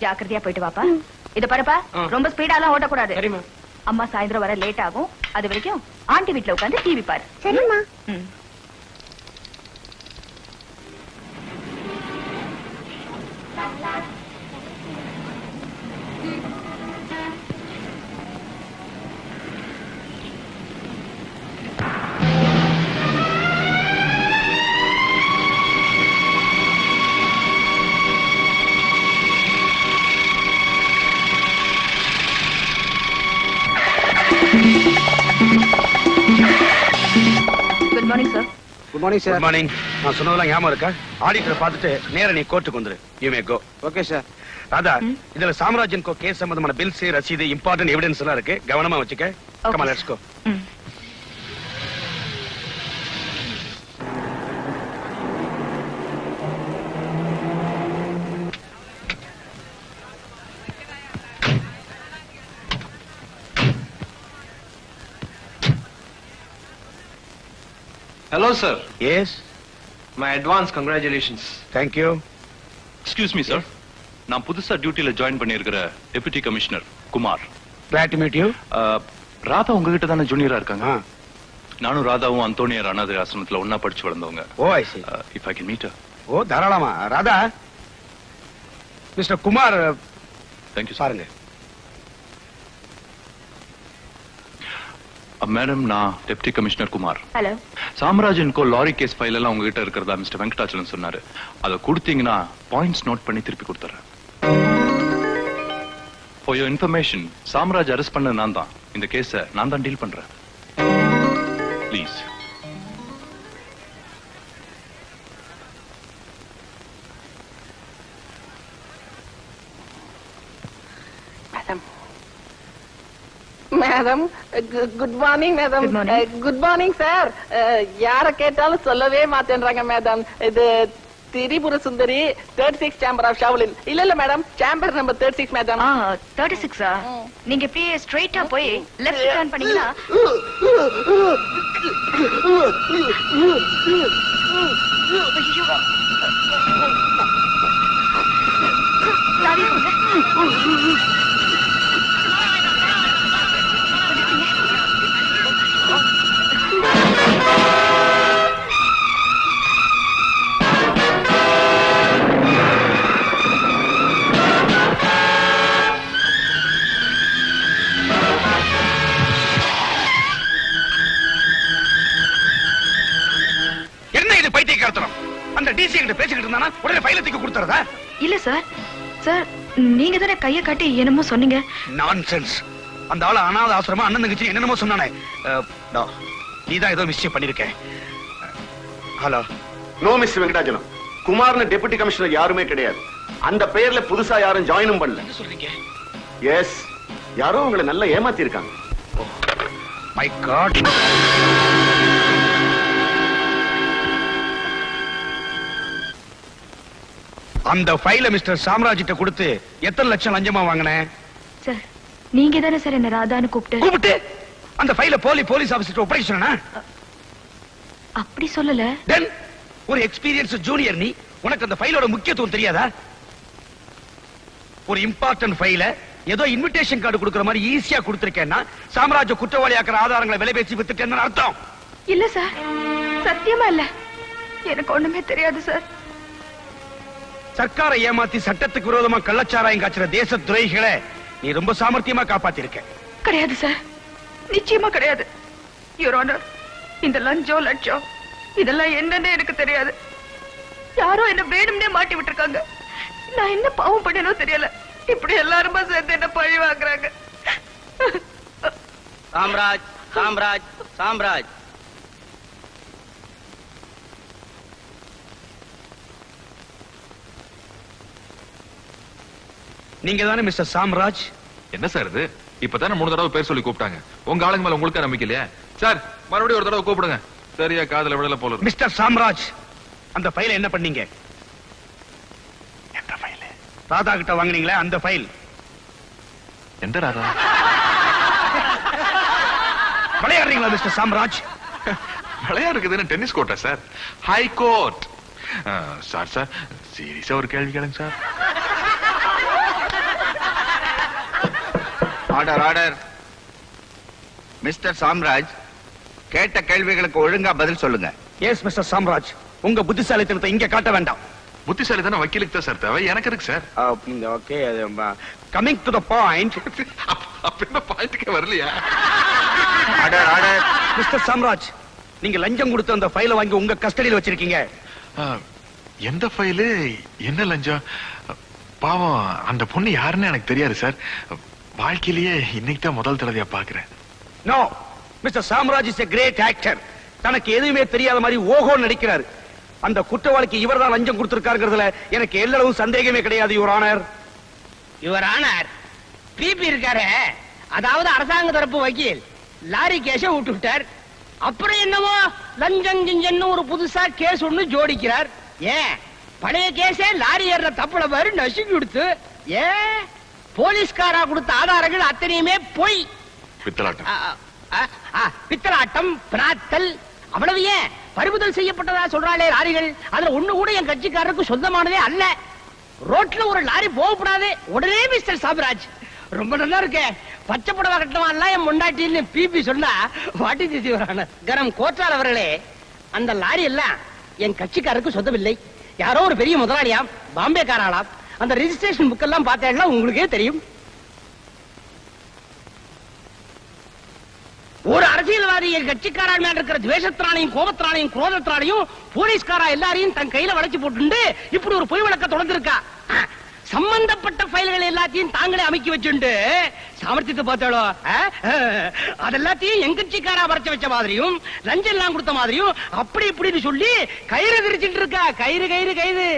ஜாக்கிரதையா போயிட்டு வாப்பா. இத பாருப்பா, ரொம்ப ஸ்பீடாலாம் ஓட்டக்கூடாது. அம்மா சாயந்தரம் வர லேட் ஆகும். அது வரைக்கும் ஆண்டி வீட்டுல உட்காந்து டிவி பாரு. சரிம்மா. Good morning sir. Good morning sir. Good morning. நான் சொன்னதெல்லாம் ஞாபகம் இருக்கா? ஆடிட்டர் பார்த்துட்டு நேரா நீ கோர்ட்டுக்கு வந்துரு. You may go. Okay sir. Radha, இதுல சாம்ராஜ்யன் கோ கேஸ் சம்பந்தமான பில்ஸ், ரசீது, இம்பார்ட்டன்ட் எவிடன்ஸ் எல்லாம் இருக்கு. கவனமா வச்சுக்க. Come on, let's go. Hello, sir. Yes. My advance congratulations. Thank you. Excuse me, sir. நான் புதுசா டியூட்டில ஜாயின் பண்ணியிருக்கிற deputy commissioner Kumar. Glad to meet you. Radha உங்ககிட்ட தானே ஜூனியரா இருக்காங்க? நானும் ராதாவும் அந்தோனியர் அனாதை ஆசிரமத்துல ஒன்னா படிச்சு வளர்ந்தவங்க. Oh, I see. If I can meet her. ஓ, தாராளமா. Radha, mister Kumar. Thank you, sir. பாருங்க. மேடம், நான் டெப்டி கமிஷனர் குமார். ஹலோ. சாம்ராஜ்யன்கோ லாரி கேஸ் ஃபைல் எல்லாம் உங்ககிட்ட இருக்கிறதா மிஸ்டர் வெங்கடாச்சலம் சொன்னாரு. அதை கொடுத்தீங்கன்னா பாயிண்ட்ஸ் நோட் பண்ணி திருப்பி கொடுத்துறேன். For your information, Samraj arrest பண்ண நான் தான். இந்த கேஸை நான் தான் டீல் பண்றேன். Please. Madam, good morning madam. Good morning sir. யார கேட்டாலும் சொல்லவே மாட்டேன்றாங்க மேடம். இது Tripura Sundari 36 chamber of Shaolin. இல்ல மேடம், சேம்பர் நம்பர் 36 மேடம். 36ஆ? நீங்க இப்படியே ஸ்ட்ரைட்டா போய் லெஃப்ட் டர்ன் பண்ணீங்கன்னா அந்த டிசி கிட்ட பேசிக்கிட்டு இருந்தானா உடனே ஃபைலை தூக்கி கொடுத்துறதா? இல்ல சார். சார், நீங்க தானே கைய காட்டி என்னமோ சொன்னீங்க. நான்சென்ஸ். அந்த ஆளு அனாதை ஆசிரமம் அண்ணன் தங்கச்சி என்னென்னமோ சொன்னானே. நீதான் ஏதோ மிஸ்டேக் பண்ணிருக்க. ஹலோ. நோ மிஸ்டர் வெங்கடாச்சலம், குமார்னு டெபுட்டி கமிஷனர் யாருமே கிடையாது. அந்த பெயர்ல புதுசா யாரும் ஜாயினும் பண்ணல. என்ன சொல்றீங்க? எஸ், யாரோ உங்களை நல்லா ஏமாத்தி இருக்காங்க. My God. அந்த ஃபைல மிஸ்டர் சாம்ராஜ்கிட்ட கொடுத்து எத்தனை லட்சம் லஞ்சமா வாங்கினேன்? சார், நீங்க தானே சார் என்ன ராதான்னு கூப்பிட்டு அந்த ஃபைல போலீஸ் ஆபீசர் ஒப்படைக்க சொன்னா? அப்படி சொல்லல. தென் ஒரு எக்ஸ்பீரியன்ஸ் ஜூனியர் நீ, உனக்கு அந்த ஃபைலோட முக்கியத்துவம் தெரியாதா? ஒரு இம்பார்ட்டன்ட் ஃபைல ஏதோ இன்விடேஷன் கார்டு கொடுக்கிற மாதிரி ஈஸியா கொடுத்திருக்கேன்னா சாம்ராஜ்ய குற்றவாளியாக்குற ஆதாரங்களை விலை பேசி வித்துட்டேன்னு அர்த்தம். இல்ல சார், சத்தியமா இல்ல. எனக்கு ஒண்ணுமே தெரியாது சார். சர்க்காரை ஏமாத்தி சட்டத்துக்கு விரோதமா கள்ளச்சாராயம் காய்ச்சற தேச துரோகிகளை நீ ரொம்ப சாமர்த்தியமா காப்பாத்தி இருக்க. கிடையாது சார், நிச்சயமா கிடையாது. யுவர் ஆனர், இந்த லட்சம் இதெல்லாம் என்னன்னு எனக்கு தெரியாது. யாரோ என்ன வேணும்னே மாட்டி விட்டுருக்காங்க. நான் என்ன பாவம் பண்ணனோ தெரியல. இப்படி எல்லாருமா சேர்ந்து என்ன பழி வாங்குறாங்க. சாம்ராஜ், சாம்ராஜ், சாம்ராஜ். நீங்க தானே மிஸ்டர் சாம்ராஜ்? என்ன சார் இது? இப்பதானே 3 தடவை பேர் சொல்லி கூப்பிட்டாங்க. உங்க ஆளுங்க மேல உங்களுக்கு நம்பிக்கை இல்லையா சார்? மறுபடியும் ஒரு தடவை கூப்பிடுங்க. சரியா காதுல விடல போல. மிஸ்டர் சாம்ராஜ், அந்த ஃபைலை என்ன பண்ணீங்க? எந்த ஃபைல்? ராதா கிட்ட வாங்குனீங்களே அந்த ஃபைல். எந்த ராதா? விளையாடுறீங்களா மிஸ்டர் சாம்ராஜ்? விளையாடுறதுன்னு டென்னிஸ் கோர்ட்டா சார்? High court. சார் சீரியஸா ஒரு கேள்வி கேளுங்க sir. Order order. Mister Samraj, கேட்ட கேள்விகளுக்கு ஒழுங்கா பதில் சொல்லுங்க. எஸ் மிஸ்டர் சாம்ராஜ், உங்க புத்திசாலித்தனத்தை இங்க காட்ட வேண்டாம். புத்திசாலி தானே வக்கீலுக்கு தான் சார் தேவை, எனக்கு இருக்கு sir. Okay, coming to the point. அப்ப என்ன பாயிண்ட்க்கே வரலையா? Order order. மிஸ்டர் சாம்ராஜ், நீங்க லஞ்சம் கொடுத்து அந்த ஃபைலை வாங்கி உங்க கஸ்டடியில வச்சிருக்கீங்க. எந்த ஃபைலு, என்ன லஞ்சம்? பாவம், அந்த பொண்ணு யாருன்னு எனக்கு தெரியாது சார். வாழ்க்கையிலேயே இன்னைக்கு தான் முதல் தடவையா பாக்குறேன். No, mister Samraj is a great actor. தனக்கு எதுவுமே தெரியாத மாதிரி ஓஹோ நடிக்கிறார். அந்த குற்றவாளிக்கு இவர்தான் லஞ்சம் கொடுத்திருக்காருங்கிறதுல எனக்கு எல்லளவும் சந்தேகமே கிடையாது, your honour. Your honour, PP இருக்காரு, அதாவது அரசாங்க தரப்பு வக்கீல் லாரி கேஸ விட்டுட்டார். அப்புறம் என்னவோ லஞ்சம் கிஞ்சன்னு ஒரு புதுசா கேஸ் ஒண்ணு ஜோடிக்கிறார். ஏன் பழைய கேஸே லாரி ஏற தப்புல பாரு நசுக்கி கொடுத்து. ஏன் போலீஸ்காரா கொடுத்த ஆதாரங்கள் அத்தனையுமே பொய். பித்தலாட்டம். பித்தலாட்டம், பிராத்தல், அவ்வளவு ஏன் பறிமுதல் செய்யப்பட்டதா சொல்றாளே லாரிகள், அதுல ஒண்ணு கூட என் கட்சிக்காரருக்கு சொந்தமானதே அல்ல. ரோட்ல ஒரு லாரி போகக்கூடாது உடனே மிஸ்டர் சாம்ராஜ் ரொம்ப நல்லா இருக்க பச்சை புடவை கட்டவான்லாம் என் முண்டாட்டின்னு பிபி சொன்னா வாட்டி திசி வரான கரம் கோட்டால் அவர்களே, அந்த லாரி எல்லாம் என் கட்சிக்காரருக்கு சொந்தமில்லை. யாரோ ஒரு பெரிய முதலாளியாம், பாம்பே காராளாம். அந்த ரெஜிஸ்ட்ரேஷன் புக் எல்லாம் பார்த்தேன்னா உங்களுக்கே தெரியும். ஒரு அரசியல்வாதி என் கட்சிக்காரன் மேல இருக்கிற துவேஷத்தினாலையும் கோபத்தினாலையும் குரோதத்தினாலையும் போலீஸ்காரா எல்லாரையும் தன் கையில வளைச்சு போட்டு இப்படி ஒரு பொய் வழக்க தொடர்ந்திருக்கா. சம்பந்தப்பட்ட ஃபைல்கள் எல்லாத்தையும் தாங்களே அமைக்கி வச்சுண்டு சாமர்த்தியத்தை பார்த்தாலோ அதெல்லாத்தையும் என் கட்சிக்காரா வரைச்சு வச்ச மாதிரியும் லஞ்சம் எல்லாம் கொடுத்த மாதிரியும் அப்படி இப்படின்னு சொல்லி கயிறு விரிச்சிட்டு இருக்கா. கயிறு கயிறு கயிறு.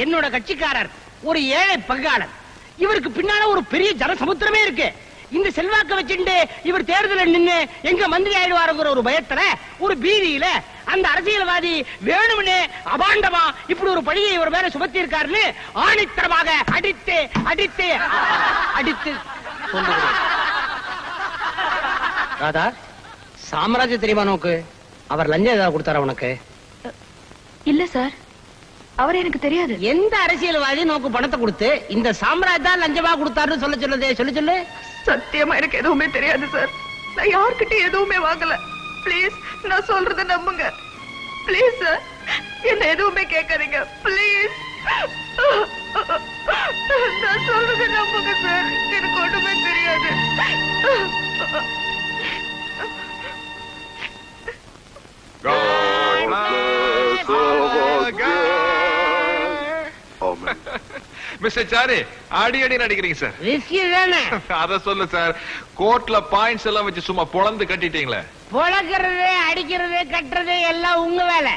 என்னோட கட்சிக்காரர் ஒரு ஏழை பங்காளர். இவருக்கு பின்னால ஒரு பெரிய ஜனசமுத்திரமே இருக்கு. இந்த செல்வாக்க வச்சுட்டு இவர் தேர்தலில் நின்னு எங்க மந்திரி ஆயிடுவாருங்கிற ஒரு பயத்துல ஒரு பீதியில அந்த அரசியல்வாதி வேணும்னே அபாண்டமா இப்படி ஒரு பழியை இவர் மேல சுமத்தி இருக்காருன்னு ஆணித்தரமாக அடித்து அடித்து அடித்து சொல்லுகிறேன். ராதா, சாம்ராஜ்ய தெரியுமா நோக்கு? அவர் லஞ்சம் ஏதாவது கொடுத்தாரா உனக்கு? இல்ல சார், அவர் எனக்கு தெரியாது. எந்த அரசியல்வாதி நோக்கு பணத்தை கொடுத்து இந்த சாம்ராஜ் தான் லஞ்சமா கொடுத்தாருன்னு சொல்ல சொல்லுதே, சொல்லு சொல்லு. சத்தியமா எனக்கு எதுவுமே தெரியாது சார். நான் யார்கிட்ட எதுவுமே வாங்கல. ப்ளீஸ் நான் சொல்றத நம்புங்க. ப்ளீஸ் சார், என்ன எதுவுமே கேட்காதீங்க. ப்ளீஸ் நான் சொல்றத நம்புங்க சார். எனக்கு ஒண்ணுமே தெரியாது. மிஸ்டர் சாரி, அடி அடி நடிக்கிறீங்க சார். ரிஸ்கி தானே? அத சொல்லு சார். கோர்ட்ல பாயிண்ட்ஸ் எல்லாம் வச்சு சும்மா பொளந்து கட்டிட்டீங்களே. பொழக்கிறது, அடிக்கிறது, கட்டுறது எல்லாம் உங்க வேலை.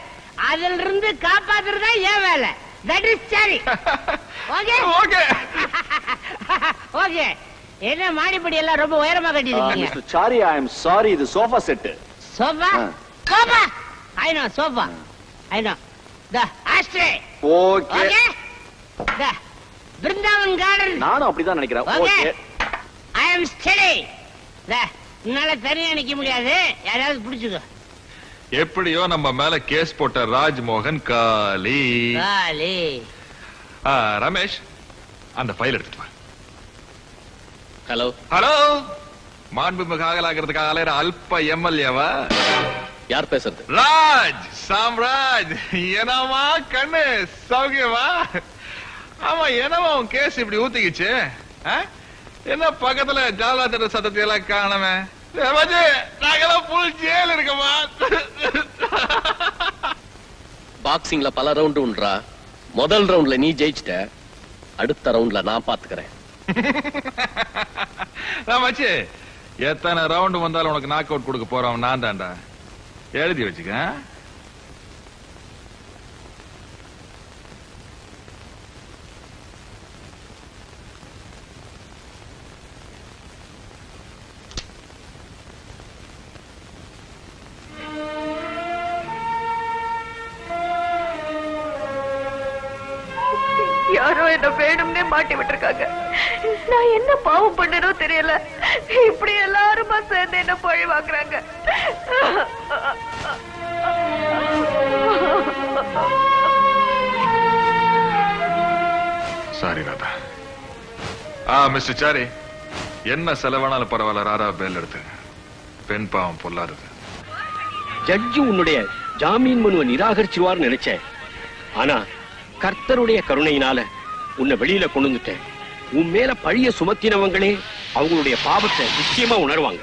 அதுல இருந்து காப்பாத்துறதா என் வேலை. தட் இஸ் சரி. Okay okay okay. என்ன மாடிப்படி எல்லாம் ரொம்ப உயரமா கட்டிருக்கீங்க? Mister sorry, I am sorry, இது sofa set. Sofa? Sofa I know, sofa I know. The ashtray. Okay. Okay. The Brindavan garden. நானும் அப்படிதான் நினைக்கிறேன். Okay. Okay. I am study. The என்னால தனியா நிக்க முடியாது, யாராவது பிடிச்சுக்கோ. எப்படியோ நம்ம மேல கேஸ் போட்ட ராஜ்மோகன் காலி. காலி. ரமேஷ், அந்த ஃபைல் எடுத்துட்டு வா. ஹலோ ஹலோ, மாண்புமிகு ஆகலாகிறதுக்காக அலையிற அல்ப எம்எல்ஏவா? யார் பேசுறது? ராஜ், சாம்ராஜ். என்னமா கண்ணு, சௌக்கியமா? ஆமா, என்னமா உன் கேஸ் இப்படி ஊத்திக்கிச்சு? என்ன பக்கத்துல ஜாலாத்திர சத்தத்தை எல்லாம் காணமே? நாங்கெல்லாம் புல் ஜெயில் இருக்கமா? பாக்ஸிங்ல பல ரவுண்ட் உண்டா. முதல் ரவுண்ட்ல நீ ஜெயிச்சிட்ட, அடுத்த ரவுண்ட்ல நான் பாத்துக்கிறேன். மச்சி, எத்தனை ரவுண்ட் வந்தாலும் உனக்கு நாக் அவுட் கொடுக்க போறவன் நான் தான்டா. எழுதி வச்சுக்க. யாரோ என்ன வேணும்னே மாட்டி விட்டுருக்காங்க. நான் என்ன பாவம் பண்ணனோ தெரியல. இப்படி எல்லாருமா சேர்ந்து என்ன பழி வாங்குறாங்க. சாரி ராதா. மிஸ்டர் சாரி, என்ன செலவானாலும் பரவாயில்ல, ராரா பேல் எடுத்து. பெண் பாவம் பொல்லாதது. ஜட்ஜு உன்னுடைய ஜாமீன் மனுவை நிராகரிச்சிருவார்னு நினைச்சேன். ஆனா கர்த்தருடைய கருணையினால உன்னை வெளியில கொண்டு வந்துட்டேன். உன் மேல பழிய சுமத்தினவங்களே அவங்களுடைய பாவத்தை நிச்சயமா உணர்வாங்க.